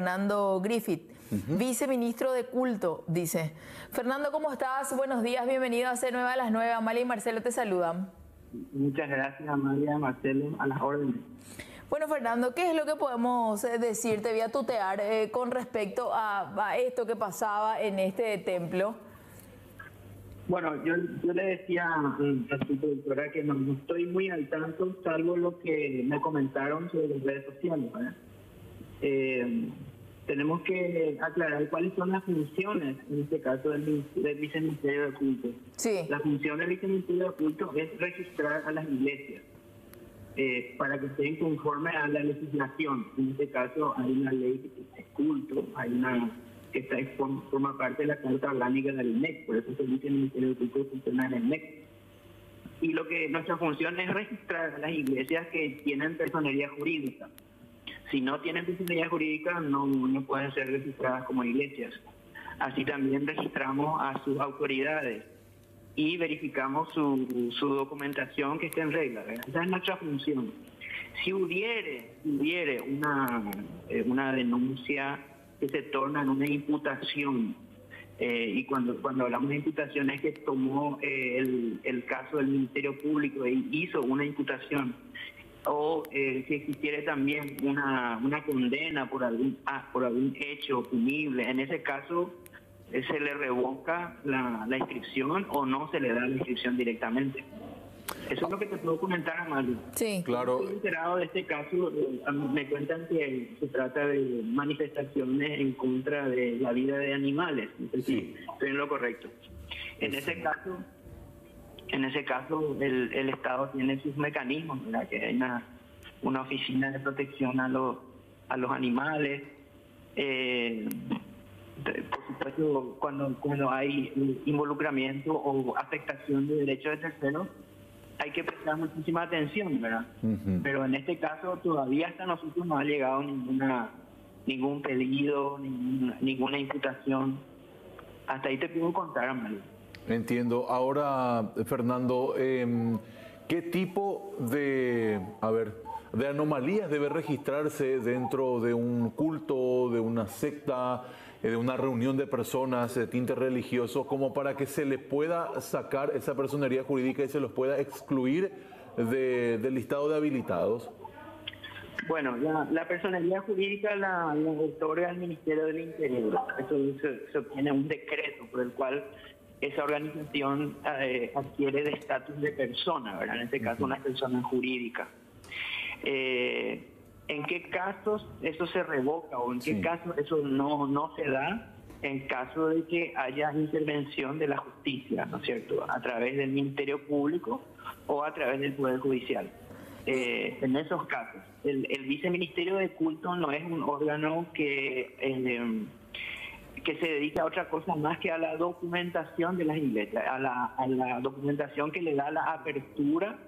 Fernando Griffith, viceministro de Culto, dice. Fernando, ¿cómo estás? Buenos días, bienvenido a C9 a las 9. Amalia y Marcelo te saludan. Muchas gracias, Amalia, Marcelo, a las órdenes. Bueno, Fernando, ¿qué es lo que podemos decir? Te voy a tutear con respecto a esto que pasaba en este templo. Bueno, yo le decía a su productora que no estoy muy al tanto, salvo lo que me comentaron sobre las redes sociales, ¿verdad? Tenemos que aclarar cuáles son las funciones, en este caso, del Viceministerio de Culto. Sí. La función del Viceministerio de Culto es registrar a las iglesias para que estén conforme a la legislación. En este caso, hay una ley de culto, hay una que forma parte de la Carta Orgánica del INEC, por eso se dice el Ministerio de Culto funciona en el INEC. Y lo que nuestra función es registrar a las iglesias que tienen personería jurídica. Si no tienen personería jurídica, no pueden ser registradas como iglesias. Así también registramos a sus autoridades y verificamos su documentación que esté en regla, ¿verdad? Esa es nuestra función. Si hubiere una denuncia que se torna en una imputación, y cuando hablamos de imputación es que tomó el caso del Ministerio Público e hizo una imputación, o si existiera también una condena por algún hecho punible, en ese caso se le revoca la inscripción o no se le da la inscripción directamente. Eso es lo que te puedo comentar, Amalia. Sí, claro. Estoy enterado de este caso. Me cuentan que se trata de manifestaciones en contra de la vida de animales. Sí. Estoy en lo correcto. En ese caso, el Estado tiene sus mecanismos, ¿verdad? Que hay una oficina de protección a los animales. Por supuesto, cuando hay involucramiento o afectación de derechos de terceros, hay que prestar muchísima atención, ¿verdad? Pero en este caso todavía hasta nosotros no ha llegado ningún pedido, ninguna imputación. Hasta ahí te puedo contar, Amalia. Entiendo. Ahora, Fernando, ¿qué tipo de anomalías debe registrarse dentro de un culto, de una secta, de una reunión de personas de tinte religioso, como para que se le pueda sacar esa personería jurídica y se los pueda excluir del listado de habilitados? Bueno, la personería jurídica la otorga el Ministerio del Interior. Eso se obtiene un decreto por el cual esa organización adquiere de estatus de persona, ¿verdad? En este caso, una persona jurídica. ¿En qué casos eso se revoca o en qué casos eso no se da? En caso de que haya intervención de la justicia, ¿no es cierto?, a través del Ministerio Público o a través del Poder Judicial. En esos casos, el Viceministerio de Culto no es un órgano que se dedica a otra cosa más que a la documentación de las iglesias, a la documentación que le da la apertura,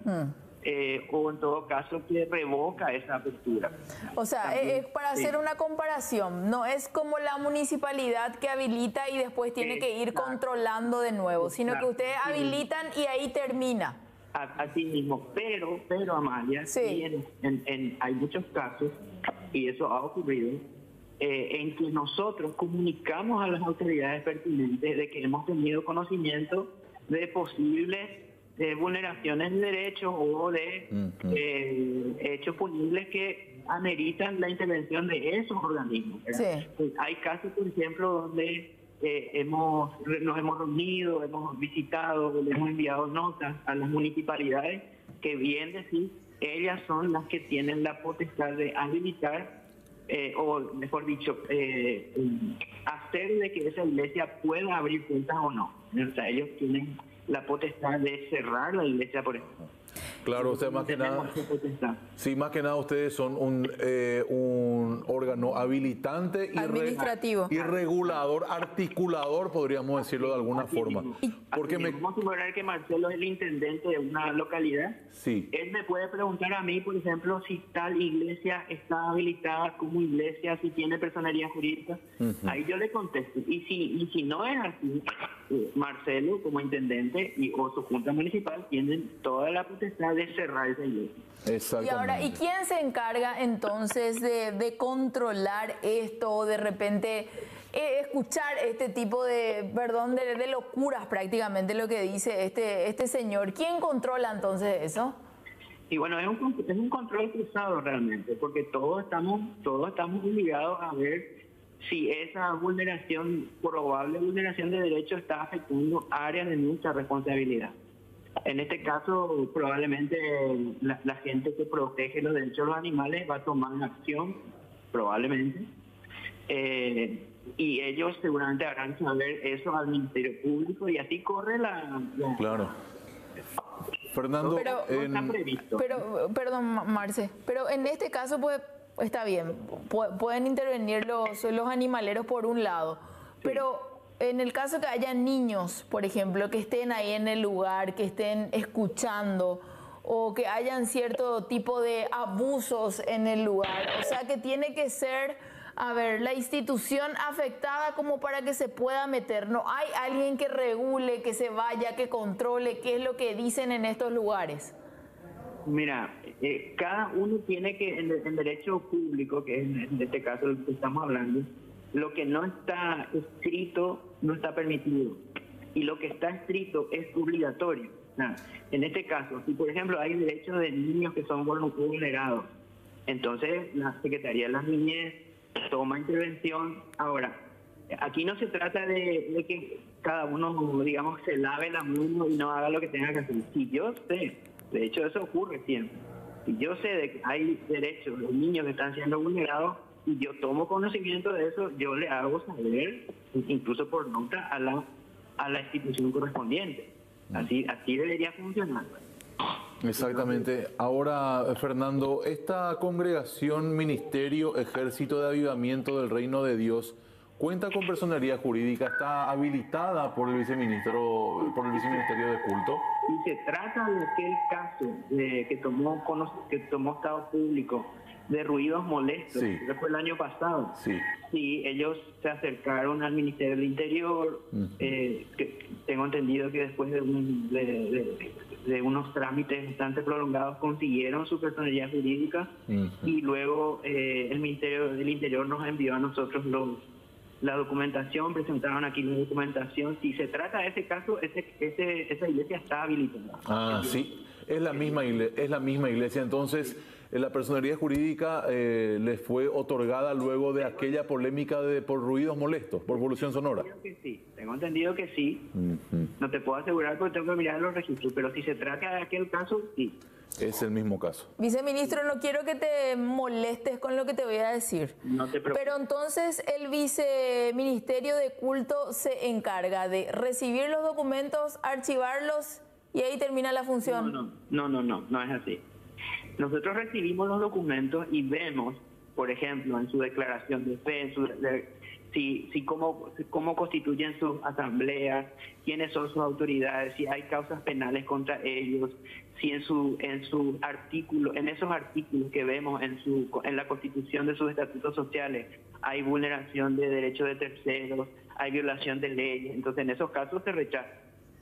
o en todo caso que revoca esa apertura. O sea, para hacer una comparación, no es como la municipalidad que habilita y después tiene que ir controlando de nuevo, sino que ustedes habilitan y ahí termina. Así mismo, pero Amalia, hay muchos casos, y eso ha ocurrido, en que nosotros comunicamos a las autoridades pertinentes de que hemos tenido conocimiento de posibles vulneraciones de derechos o de hechos punibles que ameritan la intervención de esos organismos. Hay casos, por ejemplo, donde nos hemos reunido, hemos visitado, le hemos enviado notas a las municipalidades que, bien decir, ellas son las que tienen la potestad de habilitar, o mejor dicho, hacer de que esa iglesia pueda abrir cuentas o no. O sea, ellos tienen la potestad de cerrar la iglesia, por ejemplo. Claro, o sea, más que nada ustedes son un órgano habilitante administrativo y regulador, articulador, podríamos decirlo de alguna forma. Porque vamos a suponer que Marcelo es el intendente de una localidad. Sí. Él me puede preguntar a mí, por ejemplo, si tal iglesia está habilitada como iglesia, si tiene personería jurídica. Ahí yo le contesto. Y si no es así, Marcelo como intendente o su junta municipal tienen toda la potestad de cerrar esa iglesia. Y ahora, ¿y quién se encarga entonces de controlar esto o de repente escuchar este tipo de, perdón, de locuras prácticamente lo que dice este señor? ¿Quién controla entonces eso? Y bueno, es un control cruzado realmente, porque todos estamos obligados a ver si esa probable vulneración de derechos está afectando áreas de nuestra responsabilidad. En este caso, probablemente la gente que protege los derechos de los animales va a tomar acción, probablemente, y ellos seguramente harán saber eso al Ministerio Público y así corre la... Claro. Fernando, no está previsto. Pero, perdón, Marce, pero en este caso pues está bien, pueden intervenir los animaleros por un lado, pero en el caso que haya niños, por ejemplo, que estén ahí en el lugar, que estén escuchando o que hayan cierto tipo de abusos en el lugar, o sea que tiene que ser, a ver, la institución afectada como para que se pueda meter. No hay alguien que regule, que se vaya, que controle qué es lo que dicen en estos lugares. Mira, cada uno tiene que, en derecho público, que es en este caso del que estamos hablando, lo que no está escrito no está permitido. Y lo que está escrito es obligatorio. En este caso, si por ejemplo hay derechos de niños que son vulnerados, entonces la Secretaría de las Niñez toma intervención. Ahora, aquí no se trata de que cada uno, digamos, se lave la mano y no haga lo que tenga que hacer. Si yo sé, de hecho eso ocurre siempre, si yo sé de que hay derechos de niños que están siendo vulnerados y yo tomo conocimiento de eso, yo le hago saber, incluso por nota, a la institución correspondiente. Así debería funcionar. Exactamente. Ahora, Fernando, esta congregación, ministerio, ejército de avivamiento del reino de Dios, ¿cuenta con personería jurídica? ¿Está habilitada por el viceministerio de culto? Y se trata de aquel caso que tomó Estado Público de ruidos molestos, sí, que fue el año pasado. Sí. Sí, ellos se acercaron al Ministerio del Interior, que tengo entendido que después de unos trámites bastante prolongados consiguieron su personalidad jurídica, y luego el Ministerio del Interior nos envió a nosotros la documentación, presentaron aquí la documentación. Si se trata de ese caso, esa iglesia está habilitada. Ah, sí, es la misma iglesia. Entonces, la personería jurídica les fue otorgada luego de aquella polémica por ruidos molestos, por polución sonora. Tengo entendido que sí. No te puedo asegurar porque tengo que mirar los registros, pero si se trata de aquel caso, sí. Es el mismo caso. Viceministro, no quiero que te molestes con lo que te voy a decir. No te preocupes. Pero entonces el viceministerio de culto se encarga de recibir los documentos, archivarlos y ahí termina la función. No es así. Nosotros recibimos los documentos y vemos, por ejemplo, en su declaración de fe, cómo constituyen sus asambleas, quiénes son sus autoridades, si hay causas penales contra ellos, si en esos artículos que vemos en la constitución de sus estatutos sociales hay vulneración de derechos de terceros, hay violación de leyes. Entonces en esos casos se rechaza.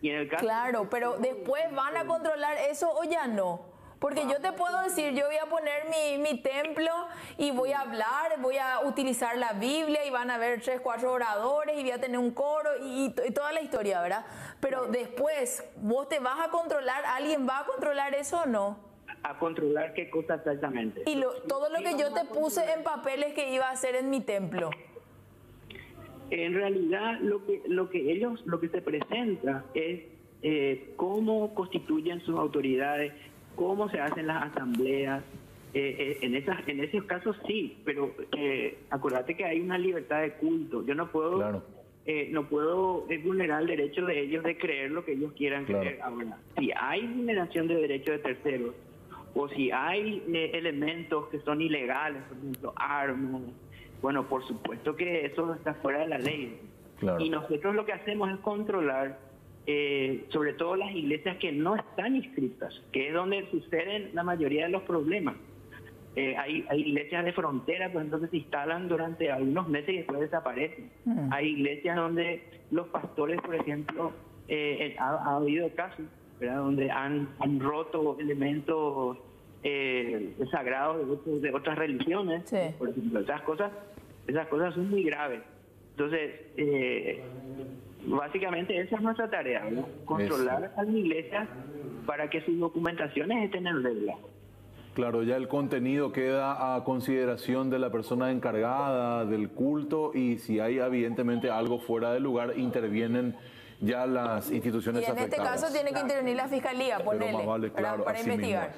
Y en el caso claro, pero después van a controlar eso o ya no. Porque yo te puedo decir, yo voy a poner mi templo y voy a hablar, voy a utilizar la Biblia y van a haber 3, 4 oradores y voy a tener un coro y toda la historia, ¿verdad? Pero después, ¿vos te vas a controlar? ¿Alguien va a controlar eso o no? ¿A controlar qué cosa exactamente? Y todo lo que yo te puse en papeles que iba a hacer en mi templo. En realidad, lo que se presenta es cómo constituyen sus autoridades, cómo se hacen las asambleas. En esos casos sí, pero acuérdate que hay una libertad de culto. Yo no puedo, claro, no puedo vulnerar el derecho de ellos de creer lo que ellos quieran creer. Ahora, si hay vulneración de derechos de terceros o si hay elementos que son ilegales, por ejemplo, armas, bueno, por supuesto que eso está fuera de la ley. Claro. Y nosotros lo que hacemos es controlar sobre todo las iglesias que no están inscritas, que es donde suceden la mayoría de los problemas. Hay iglesias de frontera, por ejemplo, que se instalan durante algunos meses y después desaparecen. Hay iglesias donde los pastores, por ejemplo, ha habido casos, ¿verdad?, donde han roto elementos sagrados de otras religiones, Sí. por ejemplo. Esas cosas son muy graves. Entonces, básicamente esa es nuestra tarea, ¿no? Controlar a las iglesias para que sus documentaciones estén en regla. Claro, ya el contenido queda a consideración de la persona encargada del culto, y si hay evidentemente algo fuera de lugar, intervienen ya las instituciones Y en este afectadas. caso tiene que intervenir la fiscalía, Pero ponerle, más vale, claro, para así mismo investigar. es.